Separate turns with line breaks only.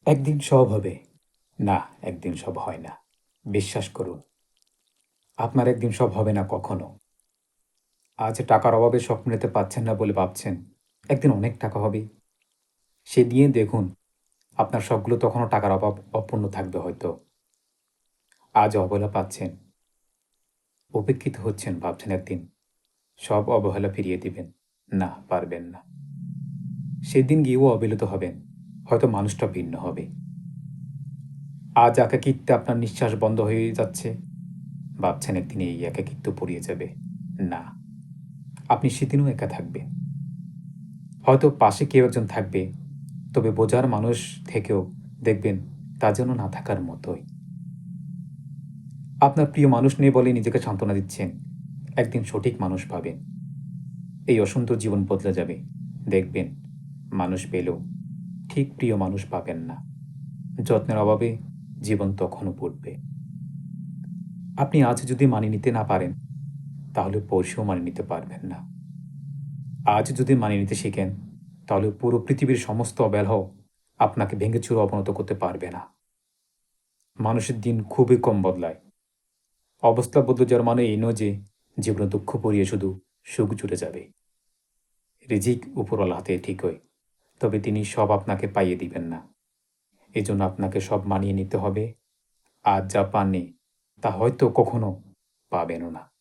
একদিন সব হবে। না, একদিন সব হয় না। বিশ্বাস করুন, আপনার একদিন সব হবে না কখনো। আজ টাকার অভাবে স্বপ্ন নিতে পারছেন না বলে ভাবছেন, একদিন অনেক টাকা হবে। সে দিয়ে দেখুন, আপনার শখগুলো তখনও টাকার অভাব অপূর্ণ থাকবে হয়তো। আজ অবহেলা পাচ্ছেন, উপেক্ষিত হচ্ছেন, ভাবছেন একদিন সব অবহেলা ফিরিয়ে দিবেন। না, পারবেন না। সেদিন গিয়েও অবহেলিত হবেন। হয়তো মানুষটা ভিন্ন হবে। আজ একাকিত্বে আপনার নিঃশ্বাস বন্ধ হয়ে যাচ্ছে। ভাবছেন একদিন এই একাকিত্ব ফুরিয়ে যাবে। না, আপনি সেদিনও একা থাকবেন। হয়তো পাশে কেউ একজন থাকবে, তবে বোঝার মানুষ থেকেও দেখবেন তা যেন না থাকার মতোই। আপনার প্রিয় মানুষ নেই বলে নিজেকে সান্ত্বনা দিচ্ছেন। একদিন সঠিক মানুষ পাবেন। এই অসুন্দর জীবন বদলে যাবে। দেখবেন মানুষ পেলেও ঠিক প্রিয় মানুষ পাবেন না। যত্নের অভাবে জীবন তখনও পড়বে। আপনি আজ যদি মানিয়ে নিতে না পারেন, তাহলে পরশেও মানিয়ে নিতে পারবেন না। আজ যদি মানিয়ে নিতে শিখেন, তাহলে পুরো পৃথিবীর সমস্ত অবহেলাও আপনাকে ভেঙেচুরে অবনত করতে পারবে না। মানুষের দিন খুবই কম বদলায়। অবস্থা বদলে যাওয়ার মানে এই নয় যে জীবনে দুঃখ পড়িয়ে শুধু সুখ জুড়ে যাবে। রিজিক উপরওয়ালা হাতে ঠিকই, তবে তিনি সব আপনাকে পাইয়ে দিবেন না। এজন্য আপনাকে সব মানিয়ে নিতে হবে। আজ যা পাননি তা হয়তো কখনো পাবেনও না।